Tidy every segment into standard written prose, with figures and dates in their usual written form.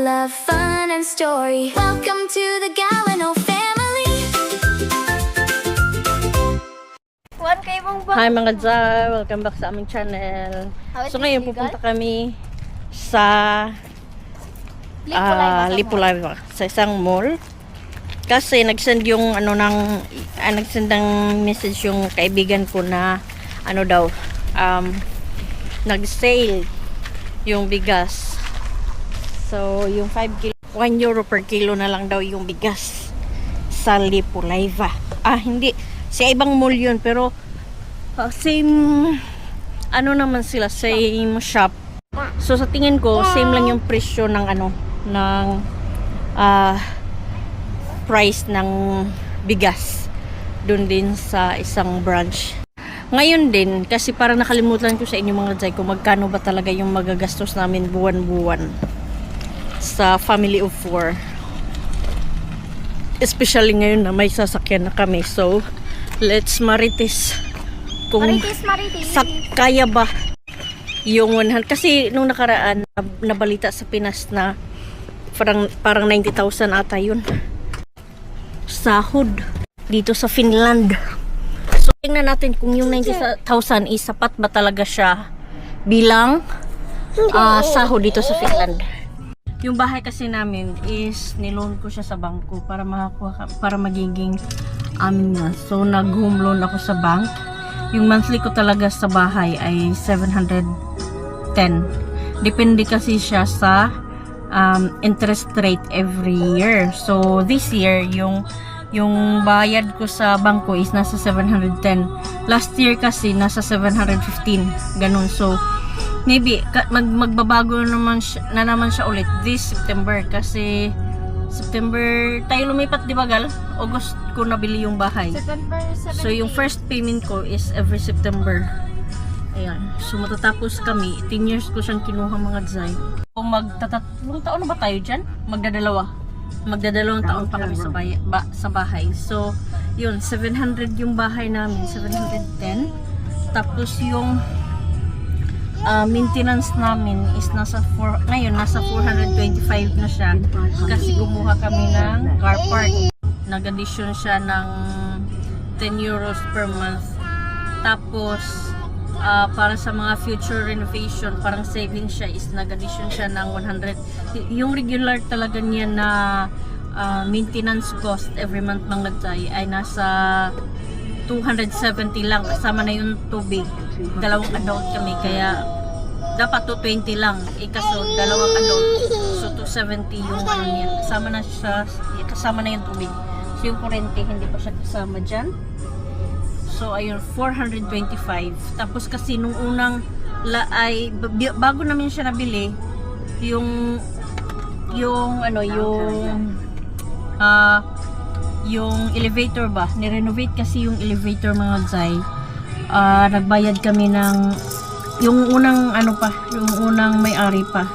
love, fun, and story. Welcome to the Galano family. Hi mga Zar! Welcome back sa aming channel. So ngayon pupunta kami sa Lippulaiva sa isang mall. Kasi nagsend yung nagsend ng message yung kaibigan ko na nag-sale yung bigas. So yung 5 kilo, 1 euro per kilo na lang daw yung bigas sa Lippulaiva. Hindi, sa ibang mall yun, pero same naman sila, same shop. So sa tingin ko same lang yung presyo ng price ng bigas doon din sa isang branch. Ngayon din, kasi parang nakalimutan ko sa inyo mga Zay kung magkano ba talaga yung magagastos namin buwan-buwan sa family of 4. Especially ngayon na may sasakyan na kami. So, let's marites kung kaya ba yung 100. Kasi nung nakaraan, nabalita sa Pinas na parang 90,000 ata yun. Sahod dito sa Finland. So tingnan natin kung yung 90,000 is sapat ba talaga siya bilang sahod dito sa Finland. Yung bahay kasi namin is niloan ko siya sa bangko para para magiging amin na. So nag-home loan ako sa bank. Yung monthly ko talaga sa bahay ay 710. Depende kasi siya sa interest rate every year. So this year yung bayad ko sa bangko is nasa 710. Last year kasi nasa 715. Ganun. So maybe magbabago naman siya ulit this September kasi September tayo lumipat, di ba gal? August ko nabili yung bahay. So yung first payment ko is every September. Ayan. So matatapos kami. 10 years ko siyang kinuha mga Zay. Kung magtatlong taon na ba tayo dyan? Magdadalawang taon pa kami sa bahay. So yun, 700 yung bahay namin. 710. Tapos yung maintenance namin is ngayon nasa 425 na siya kasi gumawa kami ng car park. Nag-addition siya ng 10 euros per month. Tapos para sa mga future renovation, parang saving siya is nag-addition siya ng 100. Yung regular talaga niya na maintenance cost every month ng Lagzay ay nasa 270 lang, kasama na yung tubig. Dalawang adult kami, kaya dapat 220 lang. Kaso dalawang adult, so 270 yung niya. Kasama na yung tubig. So yung kurente hindi pa siya kasama dyan. So ayun, 425. Tapos kasi nung unang bago namin siya nabili, yung elevator ba, ni-renovate kasi yung elevator mga Zay. Nagbayad kami ng yung unang may-ari pa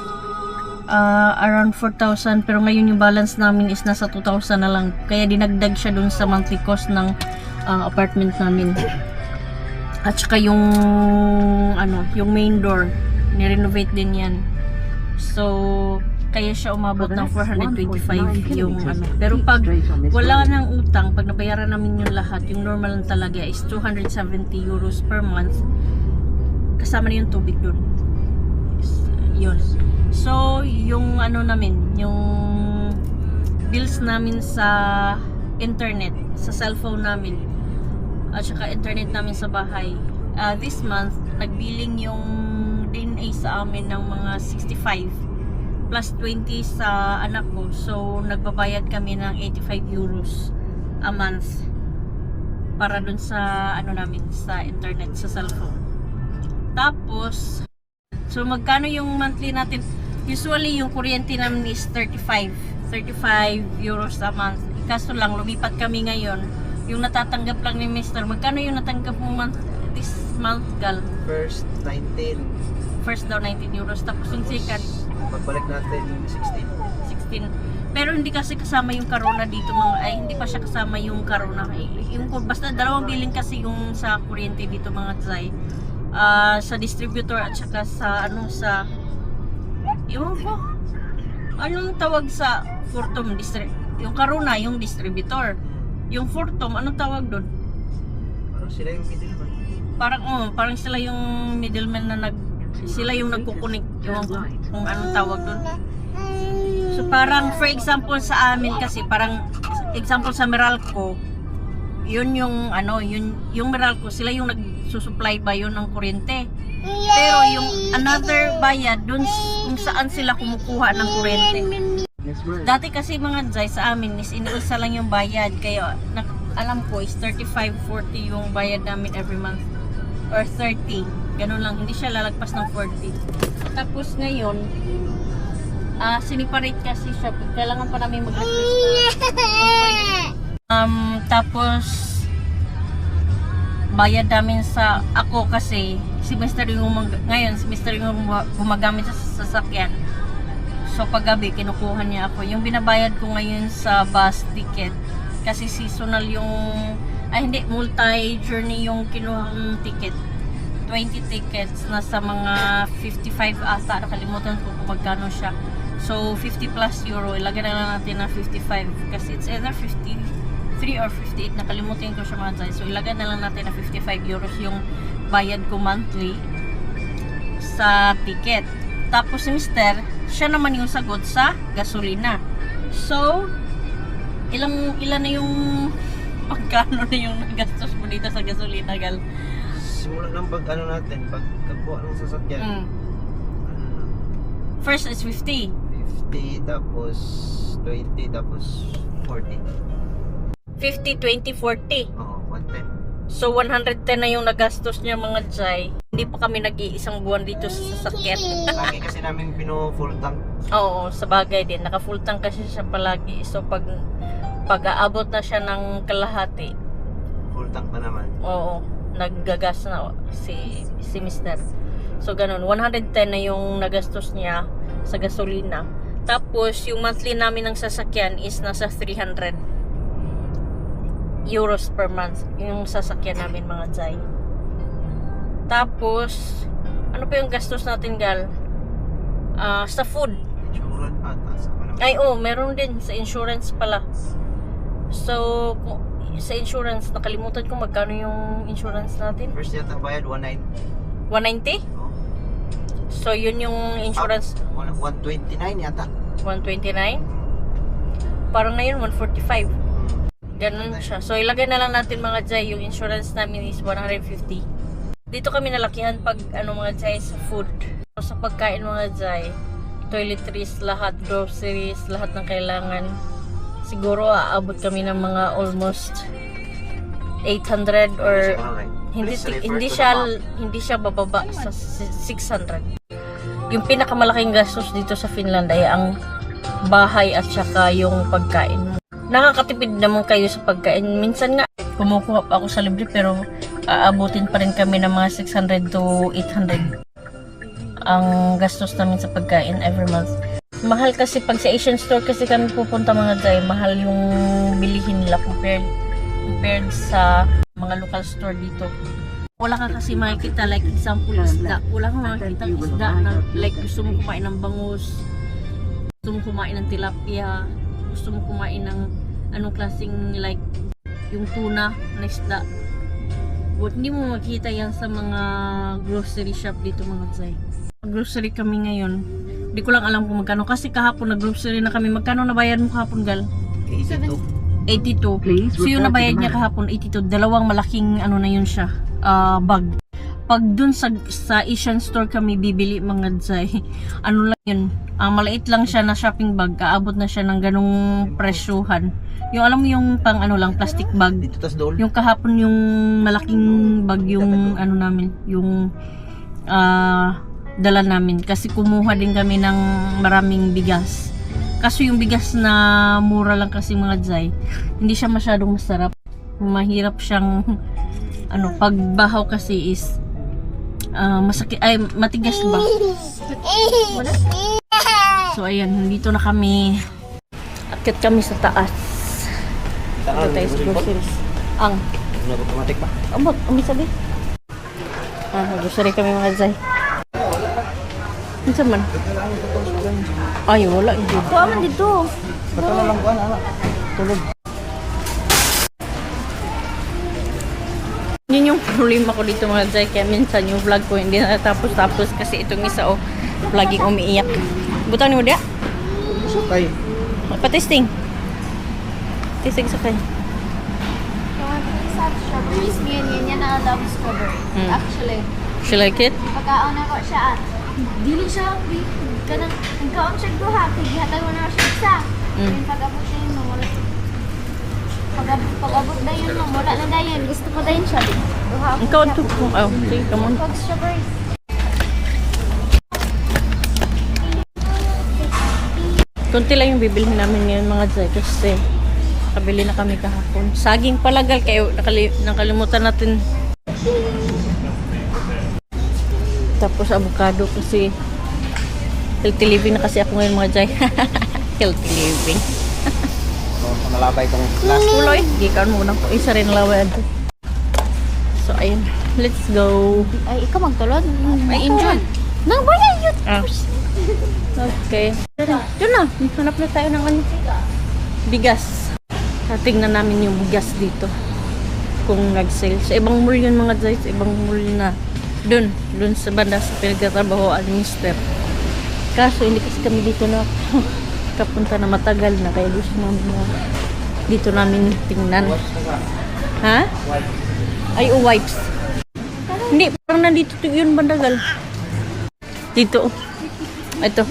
around 4,000, pero ngayon yung balance namin is nasa 2,000 na lang, kaya dinagdag siya dun sa monthly cost ng apartment namin. At saka yung main door ni-renovate din yan, so kaya siya umabot ng 425 yung Pero pag wala nang utang, pag nabayaran namin yung lahat, yung normal lang talaga is 270 euros per month. Kasama na yung tubig dun. Yun. So, yung yung bills namin sa internet, sa cellphone namin, at saka internet namin sa bahay. This month, nagbilling yung DNA sa amin ng mga 65. Plus 20 sa anak ko. So nagbabayad kami ng 85 euros a month para dun sa namin, sa internet, sa cellphone. Tapos so magkano yung monthly natin? Usually yung kuryente namin is 35 euros a month. Kaso lang lumipat kami ngayon. Yung natatanggap lang ni Mr. Magkano yung natanggap mo this month, gal? First 19. First daw 19 euros. Tapos yung second pagbalik natin 16. Pero hindi kasi kasama yung Corona dito hindi pa siya kasama yung Corona. Basta dalawang billing kasi yung sa kuryente dito mga Zay. Sa distributor at saka sa ewan ko. Anong tawag sa Fortum yung Karuna, yung distributor. Yung Fortum, anong tawag doon? Parang sila yung middleman. Parang sila yung middleman na sila yung nagkukunik yung kung anong tawag doon. So parang for example sa amin kasi parang example sa Meralco, yun yung yung Meralco sila yung nagsusupply ba yun ng kuryente. Pero yung another bayad dun kung saan sila kumukuha ng kuryente. Dati kasi mga Jai sa amin is iniisa lang yung bayad kaya alam ko is 35-40 yung bayad namin every month or 30. Ganun lang, hindi siya lalagpas ng 40. Tapos ngayon siniparate kasi siya. Kailangan pa namin mag-request. Tapos bayad namin sa ako kasi semester yung ngayon semester yung gumagamit sa sasakyan. So paggabi kinukuha niya ako. Yung binabayad ko ngayon sa bus ticket kasi seasonal yung hindi multi-journey yung kinuhang ticket. 20 tickets na sa mga 55 ata, nakalimutan ko kung magkano siya. So 50 plus euro, ilagay na lang natin na 55 kasi it's either 53 or 58, nakalimutan ko siya mga Jai. So ilagay na lang natin na 55 euros yung bayad ko monthly sa ticket. Tapos si Mister, siya naman yung sagot sa gasolina. So ilan na yung pagkano na yung nagastos mo dito sa gasolina, gal? Simula ng natin, pagkakuha ng sasakyan. First is 50. 50, tapos 20, tapos 40. 50, 20, 40. Oo, 110. So 110 na yung nagastos niya mga Jai. Hindi pa kami nag-iisang buwan dito sa sasakyan. Lagi kasi namin full tank. Oo, sa bagay din. Naka full tank kasi siya palagi. So pag aabot na siya ng kalahati, Full tank pa naman. oo, naggagas na si Mister. So ganun, 110 na yung nagastos niya sa gasolina. Tapos yung monthly namin ng sasakyan is nasa 300 euros per month yung sasakyan namin mga Jai. Tapos ano pa yung gastos natin, gal? Sa food. Insurance ata. Ay meron din sa insurance pala. So sa insurance, nakalimutan ko magkano yung insurance natin. First yata bayad 190. 190? Oh. So yun yung insurance 129 yata. 129. Parang ngayon 145. Ganun siya. So ilagay na lang natin mga Jai, yung insurance namin is 150. Dito kami nalakihan pag mga Jai sa food. So, sa pagkain mga Jai, toiletries, lahat, groceries, lahat ng kailangan. Siguro aabot kami ng mga almost 800 or hindi siya bababa sa 600. Yung pinakamalaking gastos dito sa Finland ay ang bahay at saka yung pagkain. Nakakatipid naman kayo sa pagkain. Minsan nga kumukuha pa ako sa libre pero aabutin pa rin kami ng mga 600 to 800 ang gastos namin sa pagkain every month. Mahal kasi pag sa Asian store kasi kami pupunta mga Jai, mahal yung bilihin nila compared sa mga local store dito. Wala ka kasi makikita, like example isda. Wala kang makikita isda na like gusto mo kumain ng bangus, gusto mo kumain ng tilapia, gusto mo kumain ng anong klaseng like yung tuna na isda. But hindi mo makikita yan sa mga grocery shop dito mga Jai. Grocery kami ngayon. Hindi ko lang alam kung magkano kasi kahapon nag-grocery na kami. Magkano nabayad mo kahapon, gal? 82. So yung nabayad niya kahapon 82. Dalawang malaking na yun siya. Bag. Pag dun sa Asian store kami bibili mga Jai, lang yun. Maliit lang siya na shopping bag. Kaabot na siya ng ganong presyuhan. Yung alam mo yung pang lang plastic bag. Yung kahapon yung malaking bag yung namin, yung dala namin kasi kumuha din kami ng maraming bigas. Kaso yung bigas na mura lang kasi mga Jai, hindi siya masyadong masarap. Mahirap siyang pagbahaw kasi is masakit, matigas ba? So ayan, dito na kami. Akit kami sa taas. Dito tayo sa groceries. Automatic ba? Umi sabi. Grocery kami mga Jai. Ano man? Ay, wala. Hindi. Kuha man dito. Bato na lang kuan anak. Tulog. Yun yung problema ko dito mga Jai. Kaya minsan yung vlog ko hindi natapos-tapos kasi itong isa laging umiiyak. Butang ni mo dia? Sakay. Patesting. Testing sa kanya. Strawberries, yan na love strawberry. Actually, She like it? pagkaon na ko siya at dili siya kanang kaon siya duha kay gihatag mo na siya isa. Yung pag-abot na yun wala. Pag-abot na yun wala na dayon. Gusto ko dayon siya. Duha ako. Ikaw to. Oh, sige, come on. Pag strawberries. Kunti lang yung bibilhin namin ngayon mga Jai kasi kabili na kami kahapon. Saging palagal kayo nakalimutan natin. Tapos avocado kasi healthy living na kasi ako ngayon mga Jai. Healthy living. Nalabay tong last. Kuloy, gikan muna ko. Isa rin lawad. So ayun, let's go. Ay, ikaw magtulog. Ay, enjoy. Nang bayan yun. Ah. Okay. Yun na. Hanap na tayo ng ano. Bigas. Tingnan namin yung bigas dito. Kung nag-sale. Sa ibang mall yun mga Jai. Sa ibang mall na. Doon sa banda sa pinagtatrabahoan ni Mister. Kaso hindi kasi kami dito na kapunta na matagal na. Kaya gusto namin na dito namin tingnan. Ha? Ay, wipes. Hindi, parang nandito yun bandagal. Dito. Ito.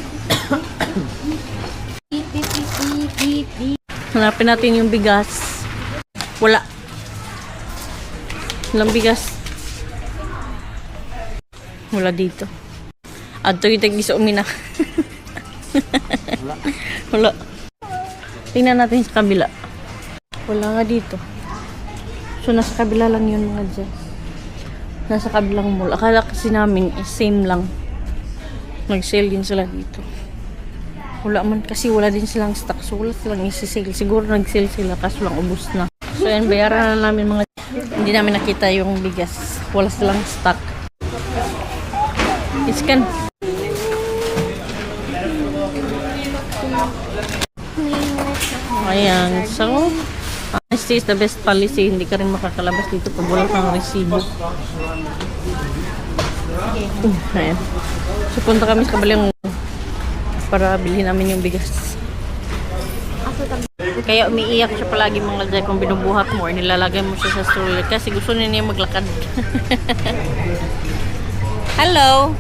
Hanapin natin yung bigas. Wala. Walang bigas. Wala dito. Adto yung tag-isa umina. Wala. Tingnan natin sa kabila. Wala nga dito. So, nasa kabila lang yun mga dyan. Nasa kabilang mall. Akala kasi namin, same lang. Nag-sale din sila dito. Wala man kasi wala din silang stock. So wala silang isi-sale. Siguro nag-sale sila kaso lang ubos na. So yan, bayaran na namin mga hindi namin nakita yung bigas. Wala silang stock. Iskan. Ayan. So, honesty is the best policy. Hindi ka rin makakalabas dito pag wala kang resibo. Ayan. So, punta kami sa kabilang para bilhin namin yung bigas. Kaya umiiyak siya palagi mga Jai kung binubuhat mo or nilalagay mo siya sa stroller kasi gusto niya maglakad. Hello!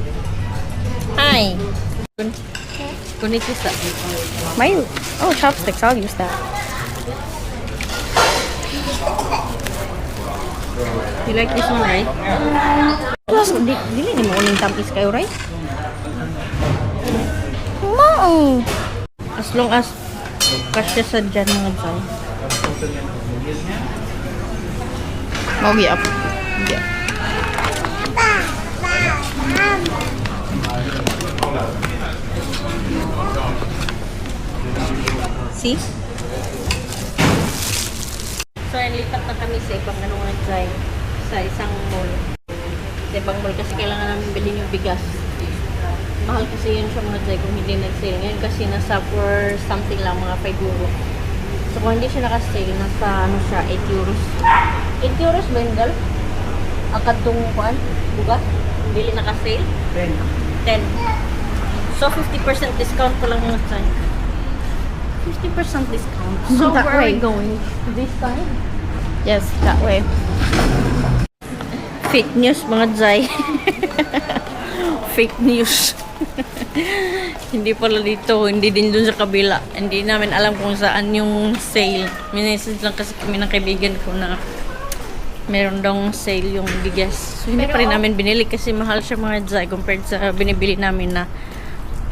Hi! Konnichiwa. Oh, chopsticks. I'll use that. You like this one, right? Dili ni mo uling tampis kayo, right? No! As long as kasya sa dyan mga Jai. Oh, yeah. Yeah. See? So, lipat na kami sa ibang ano nga Jai. Sa isang mall. Sa ibang mall kasi kailangan namin bilhin yung bigas. Mahal kasi yun siya mga Jai kung hindi nag-sale. Ngayon kasi nasa for something lang, mga 5 euro. So kung hindi siya naka-sale, nasa ano siya, 8 euros. 8 euros ba yun, gal? Akadtong kuan, bugas? Hindi naka-sale? 10. So 50% discount pa lang mga Jai. 50% discount. So That where are way. we going? This time? Yes, that way. Fake news mga Jai. Fake news. Hindi pala dito, hindi din dun sa kabila. Hindi namin alam kung saan yung sale. Minessage lang kasi kami ng kaibigan ko na meron daw sale yung bigas. So, hindi pa rin namin binili kasi mahal siya mga Jai compared sa binibili namin na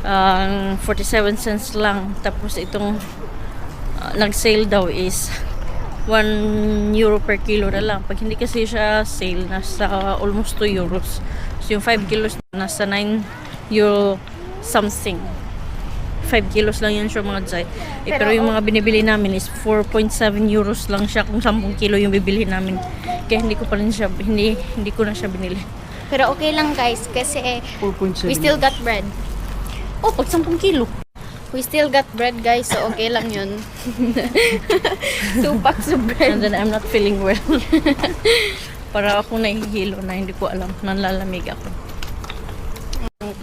47 cents lang. Tapos itong nag-sale daw is 1 euro per kilo na lang. Pag hindi kasi siya sale, nasa almost 2 euros. So yung 5 kilos nasa 9 euro something. 5 kilos lang yun siya mga Jai. Pero yung mga binibili namin is 4.7 euros lang siya kung 10 kilo yung bibili namin. Kaya hindi ko pa rin siya, hindi ko na siya binili. Pero okay lang guys kasi 4.7. we still got bread. Oh, pag 10 kilo. We still got bread, guys, so okay lang yun. 2 packs of bread. And then I'm not feeling well. Para ako nahihilo na hindi ko alam. Nanlalamig ako.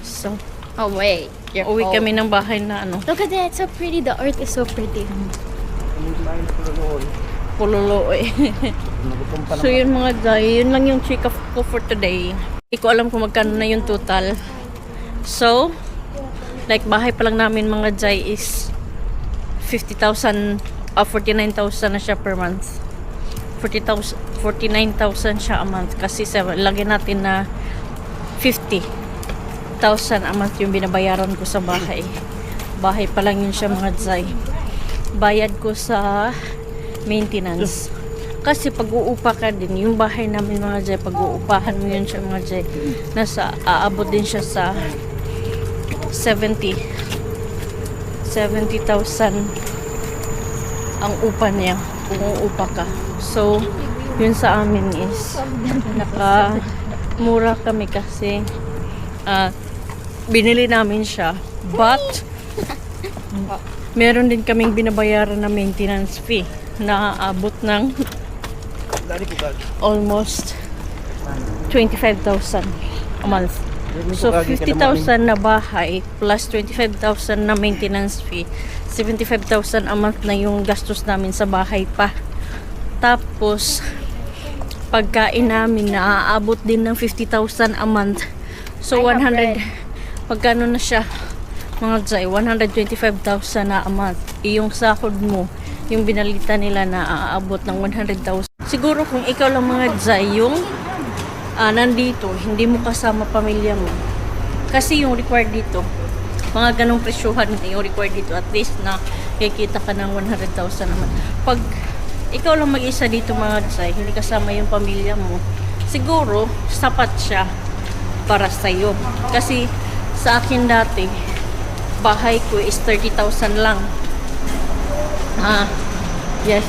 So, Oh, wait. You're uwi cold. kami ng bahay na ano, Look at that. It's so pretty. The earth is so pretty. pulolo eh. Nagutom pa So yun mga day, yun lang yung chika ko for today. Hindi ko alam kung magkano na yung total. So, like bahay pa lang namin mga day is 50,000, 49,000 na siya per month. 49,000 siya a month kasi lagyan natin na 50,000 a month yung binabayaran ko sa bahay. Bahay pa lang yun siya mga day. Bayad ko sa maintenance. Kasi pag-uupa ka din, yung bahay namin mga jay, pag-uupahan mo yun siya mga jay, aabot din siya sa 70,000 ang upa niya kung uupa ka. So, yun sa amin is nakamura kami kasi binili namin siya, but meron din kaming binabayaran na maintenance fee na aabot ng almost 25,000 a month. So 50,000 na bahay plus 25,000 na maintenance fee, 75,000 a month na yung gastos namin sa bahay pa. Tapos pagkain namin na aabot din ng 50,000 a month. So 100, pagkano na siya mga jay, 125,000 na a month. Yung sahod mo, yung binalita nila na aabot ng 100,000. Siguro kung ikaw lang mga jay, yung nandito, hindi mo kasama pamilya mo. Kasi yung required dito, mga ganong presyuhan yung required dito, at least na kikita ka ng 100,000 naman. Pag ikaw lang mag-isa dito mga jay, hindi kasama yung pamilya mo, siguro sapat siya para sa'yo. Kasi sa akin dati, bahay ko is 30,000 lang. Yes,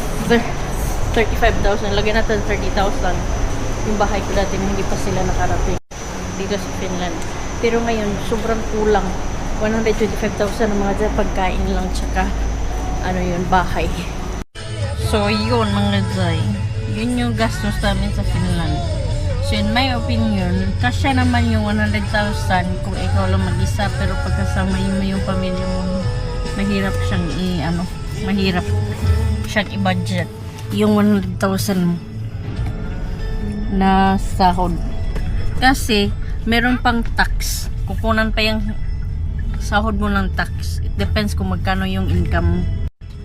35,000. Lagyan natin 30,000. Yung bahay ko dati hindi pa sila nakarating dito sa Finland. Pero ngayon, sobrang kulang. 125,000 ng mga dyan, pagkain lang, tsaka ano yun, bahay. So, yun mga jay. Yun yung gastos namin sa Finland. So, in my opinion, kasya naman yung 100,000 kung ikaw lang mag-isa, pero pagkasama mo yung pamilya mo, mahirap siyang mahirap siyang i-budget yung 100,000 mo na sahod. Kasi, meron pang tax. Kukunan pa yung sahod mo ng tax. It depends kung magkano yung income mo.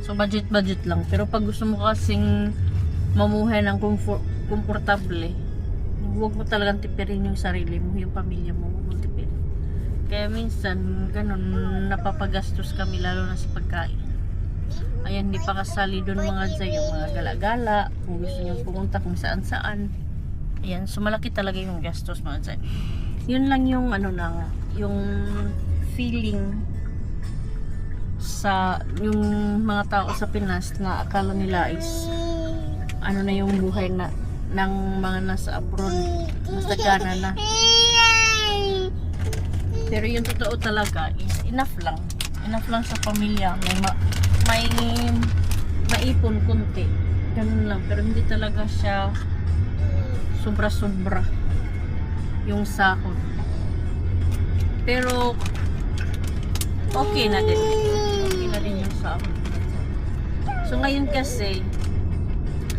So, budget lang. Pero pag gusto mo kasing mamuhay ng komportable, huwag mo talagang tipirin yung sarili mo, yung pamilya mo, huwag mo tipirin. Kaya minsan, ganun, napapagastos kami lalo na sa pagkain. Ayan, hindi pa kasali doon mga jay, yung mga gala-gala, kung gusto nyo pumunta kung saan-saan. Ayan, so malaki talaga yung gastos mga jay. Yun lang yung yung feeling sa yung mga tao sa Pinas na akala nila is na yung buhay na ng mga nasa abroad, nasa Ghana na. Pero yung totoo talaga is enough lang sa pamilya, may maipon kunti, ganun lang, pero hindi talaga siya sobra-sobra yung sahod. Pero okay na din yung sahod. So ngayon kasi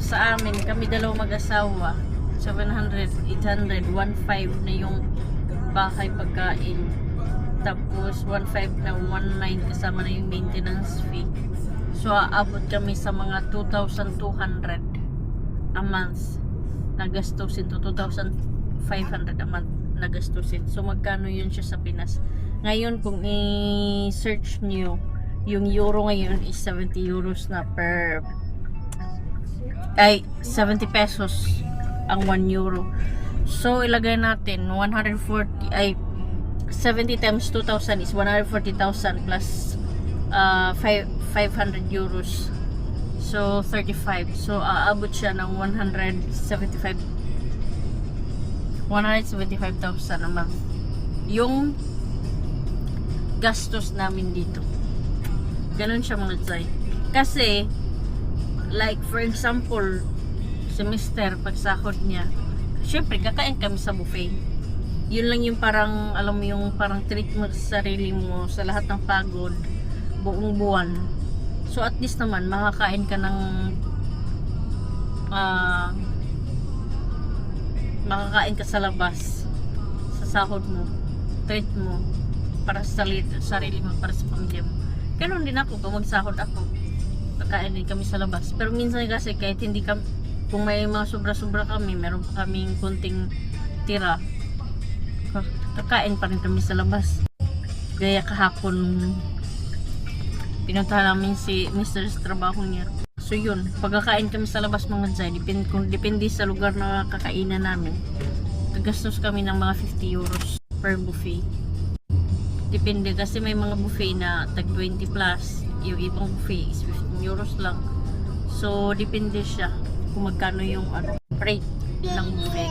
sa amin, kami dalawang mag-asawa, 700, 800, 1.5 na yung bahay, pagkain, tapos 1.5 na 1.9 kasama na yung maintenance fee. So aabot kami sa mga 2,200 a month na gastusin to 2,500 a month na gastusin. So magkano yun siya sa Pinas? Ngayon kung i-search nyo, yung euro ngayon is 70 euros na per 70 pesos ang 1 euro. So ilagay natin 140 70 times 2,000 is 140,000 plus 500 euros. So 35. So aabot siya ng 175,000 a month. Yung gastos namin dito. Ganun siya mga Zay. Kasi, like for example, si Mister, pag sahod niya, syempre kakain kami sa buffet. Yun lang yung parang, alam mo yung parang treat mo sa sarili mo sa lahat ng pagod buong buwan. So at least naman makakain ka ng makakain ka sa labas sa sahod mo, treat mo para sa sarili mo, para sa pamilya mo. Ganun din ako, kung magsahod ako, kakain din kami sa labas. Pero minsan kasi kahit hindi kami, kung may mga sobra-sobra kami, meron pa kaming kunting tira, kakain pa rin kami sa labas. Gaya kahapon, pinuntahan namin si Mr. sa trabaho niya. So yun, pagkakain kami sa labas mga Zay, depende sa lugar na kakainan namin. Gagastos kami ng mga 50 euros per buffet. Depende kasi may mga buffet na tag 20 plus, yung ibang buffet is 15 euros lang. So depende siya kung magkano yung rate ng buffet.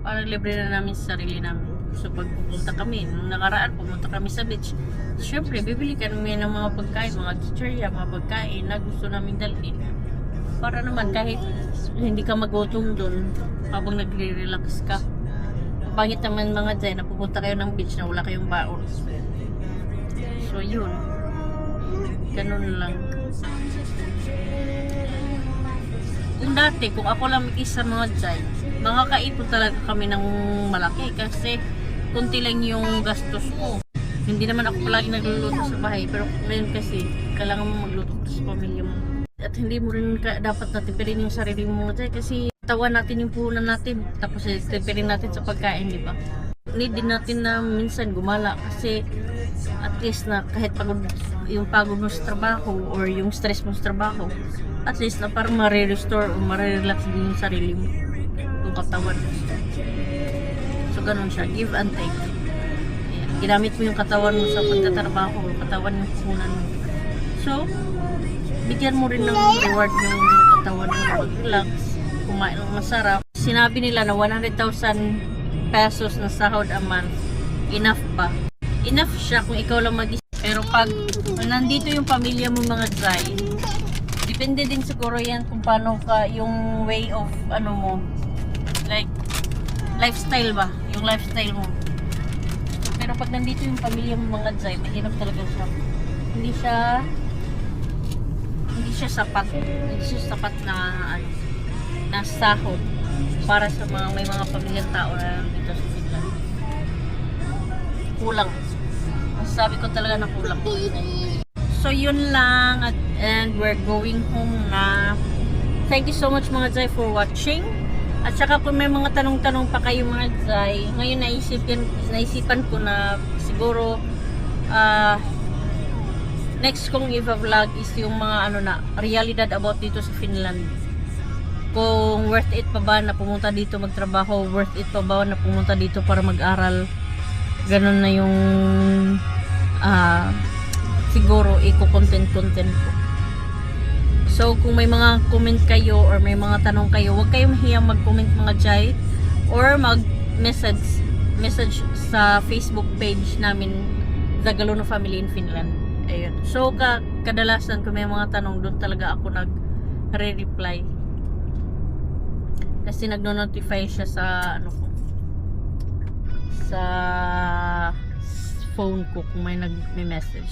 Parang libre na namin sa sarili namin. So pag pupunta kami, nung nakaraan pumunta kami sa beach, syempre bibili kami ng mga pagkain, mga chichirya, mga pagkain na gusto namin dalhin. Para naman kahit hindi ka magutom dun habang nagre-relax ka. Pangit naman mga Zay na pupunta kayo ng beach na wala kayong baon. So yun, ganun lang. Kung dati, kung ako lang isa mga Zay, makakaipon talaga kami ng malaki kasi kunti lang yung gastos ko. Hindi naman ako palagi nagluluto sa bahay, pero ngayon kasi kailangan mo magluto sa pamilya mo. At hindi mo rin dapat natipirin yung sarili mo mga Zay kasi tawan natin yung puhunan natin, tapos tipirin natin sa pagkain, di ba? Need din natin na minsan gumala kasi at least na kahit yung pagod mo sa trabaho or yung stress mo sa trabaho, at least na parang ma-restore o ma-relax din yung sarili mo, yung katawan. So ganun siya, give and take. Ayan. Ginamit mo yung katawan mo sa pagtatrabaho, katawan yung puhunan mo. So bigyan mo rin ng reward yung katawan mo na mag-relax, kumain ng masarap. Sinabi nila na 100,000 pesos na sahod a month, enough ba? Enough siya kung ikaw lang mag-isip. Pero pag nandito yung pamilya mo mga Zay, depende din siguro yan kung paano ka, yung way of mo, like lifestyle ba? Yung lifestyle mo. Pero pag nandito yung pamilya mo mga Zay, mahirap talaga siya. Hindi siya sapat na sahod para sa may mga pamilyang tao na dito sa Finland. Kulang. Masasabi ko talaga na kulang. So yun lang and we're going home na. Thank you so much mga Zay for watching. At saka kung may mga tanong-tanong pa kayo mga Zay, ngayon naisipan ko na siguro next kong i-vlog is yung mga realidad about dito sa Finland. Kung worth it pa ba na pumunta dito magtrabaho, worth it pa ba na pumunta dito para mag-aral. Ganun na yung siguro i-content ko. So kung may mga comment kayo or may mga tanong kayo, huwag kayong mahiyang mag-comment mga Zay or mag-message sa Facebook page namin, The Galono Family in Finland. Ayun. So kadalasan kung may mga tanong, doon talaga ako nag-re-reply. Kasi nagno-notify siya sa sa phone ko kung may nag-message.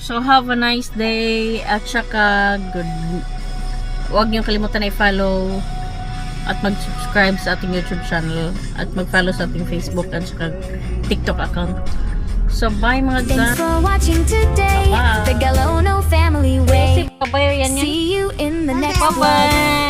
So have a nice day at saka huwag niyo kalimutan na i-follow at mag-subscribe sa ating YouTube channel at mag-follow sa ating Facebook at saka TikTok account. So bye mga Zay. Thanks for watching today. Bye-bye. The Galono Family Way. Pabayar yan yan. See you in the next vlog. Bye-bye.